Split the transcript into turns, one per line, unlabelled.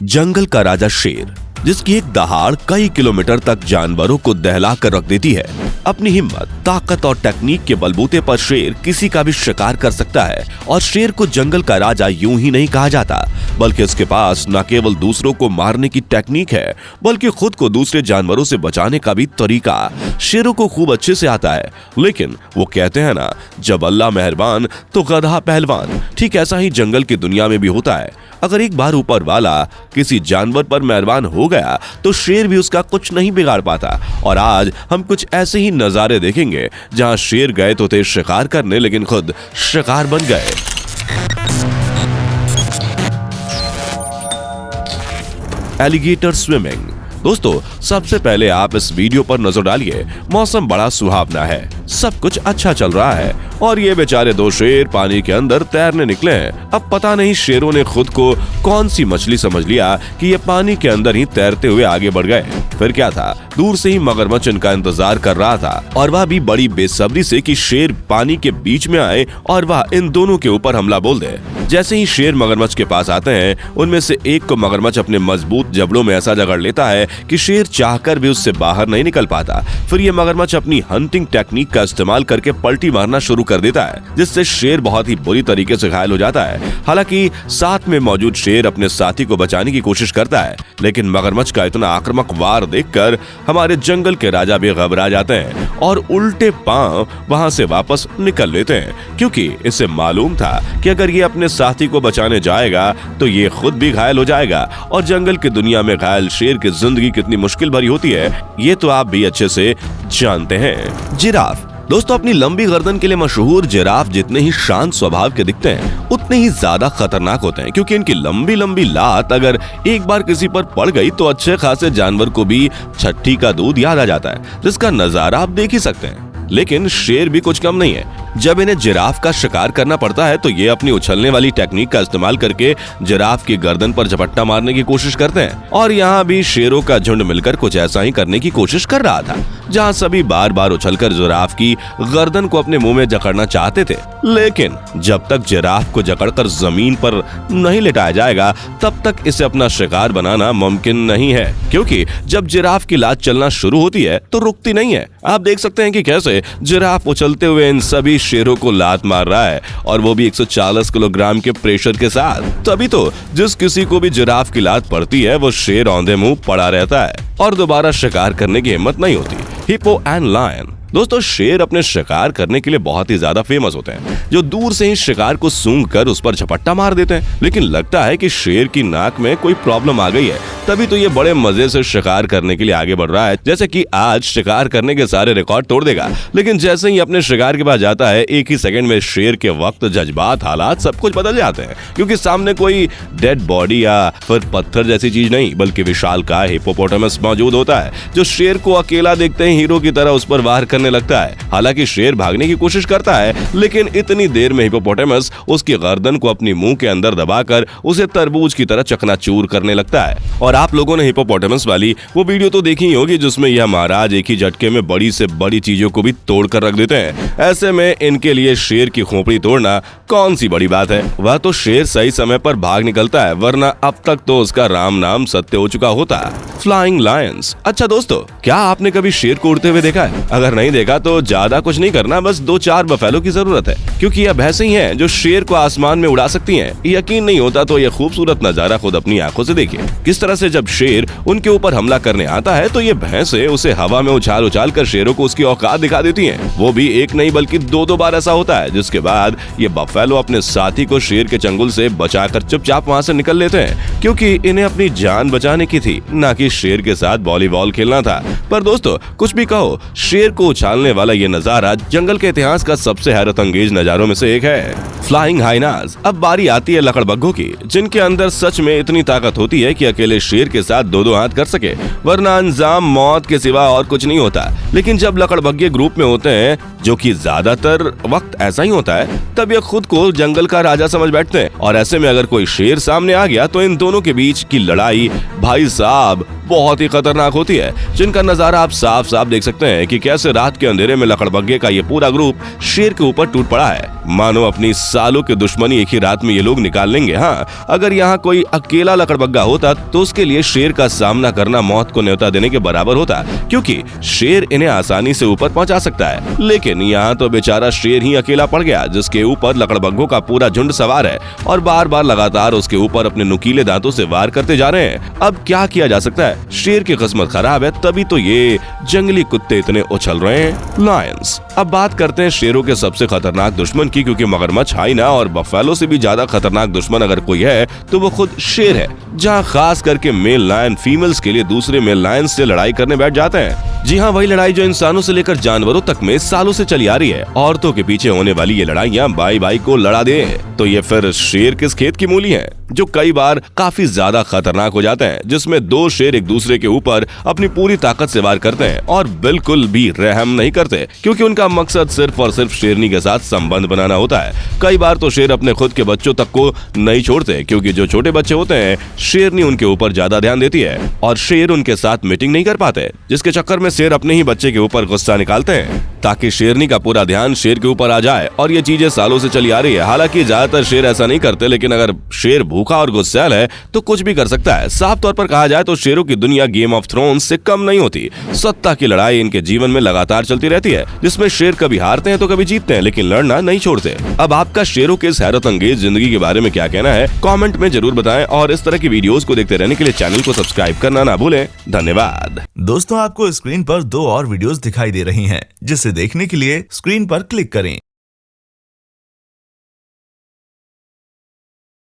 जंगल का राजा शेर, जिसकी एक दहाड़ कई किलोमीटर तक जानवरों को दहला कर रख देती है। अपनी हिम्मत, ताकत और टेक्निक के बलबूते पर शेर किसी का भी शिकार कर सकता है। और शेर को जंगल का राजा यूं ही नहीं कहा जाता, बल्कि उसके पास न केवल दूसरों को मारने की टेक्निक है, बल्कि खुद को दूसरे जानवरों से बचाने का भी तरीका शेरों को खूब अच्छे से आता है। लेकिन वो कहते हैं ना, जब अल्लाह मेहरबान तो गधा पहलवान। ठीक ऐसा ही जंगल की दुनिया में भी होता है। अगर एक बार ऊपर वाला किसी जानवर पर मेहरबान हो गया तो शेर भी उसका कुछ नहीं बिगाड़ पाता। और आज हम कुछ ऐसे ही नजारे देखेंगे जहां शेर गए तो थे शिकार करने, लेकिन खुद शिकार बन गए। Alligator swimming. दोस्तों, सबसे पहले आप इस वीडियो पर नजर डालिए। मौसम बड़ा सुहावना है, सब कुछ अच्छा चल रहा है और ये बेचारे दो शेर पानी के अंदर तैरने निकले हैं। अब पता नहीं शेरों ने खुद को कौन सी मछली समझ लिया कि ये पानी के अंदर ही तैरते हुए आगे बढ़ गए। फिर क्या था, दूर से ही मगरमच्छ इनका इंतजार कर रहा था और वह भी बड़ी बेसब्री से कि शेर पानी के बीच में आए और वह इन दोनों के ऊपर हमला बोल दे। जैसे ही शेर मगरमच्छ के पास आते हैं, उनमें से एक को मगरमच्छ अपने मजबूत जबड़ों में ऐसा जकड़ लेता है कि शेर चाहकर भी उससे बाहर नहीं निकल पाता। फिर ये मगरमच्छ अपनी हंटिंग टेक्निक का इस्तेमाल करके पलटी मारना शुरू कर देता है, जिससे शेर बहुत ही बुरी तरीके से घायल हो जाता है। हालांकि साथ में मौजूद शेर अपने साथी को बचाने की कोशिश करता है, लेकिन मगरमच्छ का इतना आक्रामक वार देखकर हमारे जंगल के राजा भी घबरा जाते हैं और उल्टे पांव वहां से वापस निकल लेते हैं, क्योंकि इसे मालूम था कि अगर ये अपने साथी को बचाने जाएगा तो ये खुद भी घायल हो जाएगा। और जंगल की दुनिया में घायल शेर की जिंदगी कितनी मुश्किल भरी होती है, ये तो आप भी अच्छे से जानते हैं। जिराफ। दोस्तों, अपनी लंबी गर्दन के लिए मशहूर जिराफ जितने ही शांत स्वभाव के दिखते हैं, उतने ही ज्यादा खतरनाक होते हैं, क्योंकि इनकी लंबी लंबी लात अगर एक बार किसी पर पड़ गई तो अच्छे खासे जानवर को भी छठी का दूध याद आ जाता है, जिसका नजारा आप देख ही सकते हैं। लेकिन शेर भी कुछ कम नहीं है। जब इन्हें जिराफ का शिकार करना पड़ता है तो ये अपनी उछलने वाली टेक्निक का इस्तेमाल करके जिराफ की गर्दन पर झपट्टा मारने की कोशिश करते हैं। और यहाँ भी शेरों का झुंड मिलकर कुछ ऐसा ही करने की कोशिश कर रहा था, जहाँ सभी बार बार उछलकर जिराफ की गर्दन को अपने मुंह में जकड़ना चाहते थे। लेकिन जब तक जिराफ को जकड़कर जमीन पर नहीं लिटाया जाएगा, तब तक इसे अपना शिकार बनाना मुमकिन नहीं है, क्योंकि जब जिराफ की लात चलना शुरू होती है तो रुकती नहीं है। आप देख सकते हैं कि कैसे जिराफ उछलते हुए इन सभी शेरों को लात मार रहा है, और वो भी 140 किलोग्राम के प्रेशर के साथ। तभी तो जिस किसी को भी जिराफ की लात पड़ती है वो शेर औंधे मुंह पड़ा रहता है और दोबारा शिकार करने की हिम्मत नहीं होती। Hippo and lion. दोस्तों, शेर अपने शिकार करने के लिए बहुत ही ज्यादा फेमस होते हैं, जो दूर से ही शिकार को सूंघ कर उस पर झपट्टा मार देते हैं। लेकिन लगता है कि शेर की नाक में कोई प्रॉब्लम आ गई है, तभी तो ये बड़े मजे से शिकार करने के लिए आगे बढ़ रहा है। जैसे कि आज शिकार करने के सारे रिकॉर्ड तोड़ देगा, लेकिन जैसे ही अपने शिकार के पास जाता है, एक ही सेकंड में शेर के वक्त, जज्बात, हालात सब कुछ बदल जाते हैं, क्योंकि सामने कोई डेड बॉडी या फिर पत्थर जैसी चीज नहीं, बल्कि विशालकाय हिप्पोपोटामस मौजूद होता है, जो शेर को अकेला देखते ही हीरो की तरह उस पर वार करने लगता है। हालांकि शेर भागने की कोशिश करता है, लेकिन इतनी देर में हिप्पोपोटामस उसकी गर्दन को अपनी मुंह के अंदर दबाकर उसे तरबूज की तरह चकनाचूर करने लगता है। और आप लोगों ने हिप्पोपोटामस वाली वो वीडियो तो देखी ही होगी, जिसमें यह महाराज एक ही झटके में बड़ी से बड़ी चीजों को भी तोड़ कर रख देते हैं। ऐसे में इनके लिए शेर की खोपड़ी तोड़ना कौन सी बड़ी बात है। वह तो शेर सही समय पर भाग निकलता है, वरना अब तक तो उसका राम नाम सत्य हो चुका होता। Flying Lions. अच्छा दोस्तों, क्या आपने कभी शेर को उड़ते हुए देखा है? अगर नहीं देखा तो ज्यादा कुछ नहीं करना, बस 2-4 बफेलो की जरूरत है, क्योंकि यह भैंसें ही हैं जो शेर को आसमान में उड़ा सकती हैं। यकीन नहीं होता तो यह खूबसूरत नजारा खुद अपनी आंखों से देखिए। किस तरह से जब शेर उनके ऊपर हमला करने आता है तो ये भैंसें उसे हवा में उछाल उछाल कर शेरों को उसकी औकात दिखा देती हैं। वो भी एक नहीं बल्कि 2-2 बार ऐसा होता है, जिसके बाद ये बफेलो अपने साथी को शेर के चंगुल से बचाकर चुपचाप वहां से निकल लेते हैं, क्योंकि इन्हें अपनी जान बचाने की थी, ना कि शेर के साथ वॉलीबॉल खेलना था। पर दोस्तों, कुछ भी कहो, शेर को उछालने वाला ये नजारा जंगल के इतिहास का सबसे हैरत अंगेज नजारों में से एक है। Flying hyenas. अब बारी आती है लकड़बग्घों की, जिनके अंदर सच में इतनी ताकत होती है कि अकेले शेर के साथ 2-2 हाथ कर सके, वरना अंजाम मौत के सिवा और कुछ नहीं होता। लेकिन जब लकड़बग्घे ग्रुप में होते हैं, जो कि ज्यादातर वक्त ऐसा ही होता है, तब ये खुद को जंगल का राजा समझ बैठते हैं। और ऐसे में अगर कोई शेर सामने आ गया तो इन दोनों के बीच की लड़ाई भाई साहब बहुत ही खतरनाक होती है, जिनका नजारा आप साफ साफ देख सकते हैं कि कैसे रात के अंधेरे में लकड़बग्घे का ये पूरा ग्रुप शेर के ऊपर टूट पड़ा है। मानो अपनी सालों की दुश्मनी एक ही रात में ये लोग निकाल लेंगे। हाँ, अगर यहाँ कोई अकेला लकड़बग्गा होता तो उसके लिए शेर का सामना करना मौत को न्योता देने के बराबर होता, क्योंकि शेर इन्हें आसानी से ऊपर पहुंचा सकता है। लेकिन यहाँ तो बेचारा शेर ही अकेला पड़ गया, जिसके ऊपर लकड़बग्गों का पूरा झुंड सवार है और बार बार लगातार उसके ऊपर अपने नुकीले दांतों से वार करते जा रहे हैं। अब क्या किया जा सकता है? शेर की किस्मत खराब है, तभी तो ये जंगली कुत्ते इतने उछल रहे हैं। लायंस। अब बात करते हैं शेरों के सबसे खतरनाक दुश्मन की, क्योंकि मगरमच्छ, हाइना और बफेलो से भी ज्यादा खतरनाक दुश्मन अगर कोई है तो वो खुद शेर है। जहाँ खास करके मेल लायन फीमेल्स के लिए दूसरे मेल लायन से लड़ाई करने बैठ जाते हैं। जी हाँ, वही लड़ाई जो इंसानों से लेकर जानवरों तक में सालों से चली आ रही है। औरतों के पीछे होने वाली ये लड़ाइयाँ बाई बाई को लड़ा दे, तो ये फिर शेर किस खेत की मूली है, जो कई बार काफी ज्यादा खतरनाक हो जाते हैं, जिसमें दो शेर एक दूसरे के ऊपर अपनी पूरी ताकत से वार करते हैं और बिल्कुल भी रहम नहीं करते, क्योंकि उनका मकसद सिर्फ और सिर्फ शेरनी के साथ संबंध बनाना होता है। कई बार तो शेर अपने खुद के बच्चों तक को नहीं छोड़ते, क्योंकि जो छोटे बच्चे होते हैं शेरनी उनके ऊपर ज्यादा ध्यान देती है और शेर उनके साथ मीटिंग नहीं कर पाते, जिसके चक्कर में शेर अपने ही बच्चे के ऊपर गुस्सा निकालते हैं ताकि शेरनी का पूरा ध्यान शेर के ऊपर आ जाए। और ये चीजें सालों से चली आ रही है। हालांकि ज्यादातर शेर ऐसा नहीं करते, लेकिन अगर शेर भूखा और गुस्सैल है तो कुछ भी कर सकता है। साफ तौर पर कहा जाए तो शेरों की दुनिया गेम ऑफ थ्रोन्स से कम नहीं होती। सत्ता की लड़ाई इनके जीवन में लगातार चलती रहती है, जिसमें शेर कभी हारते हैं तो कभी जीतते हैं, लेकिन लड़ना नहीं छोड़ते। अब आपका शेरों के इस हैरत अंगेज जिंदगी के बारे में क्या कहना है, कमेंट में जरूर बताएं और इस तरह की वीडियोस को देखते रहने के लिए चैनल को सब्सक्राइब करना ना भूलें। धन्यवाद।
दोस्तों, आपको स्क्रीन पर 2 और वीडियोस दिखाई दे रही हैं, जिसे देखने के लिए स्क्रीन पर क्लिक करें।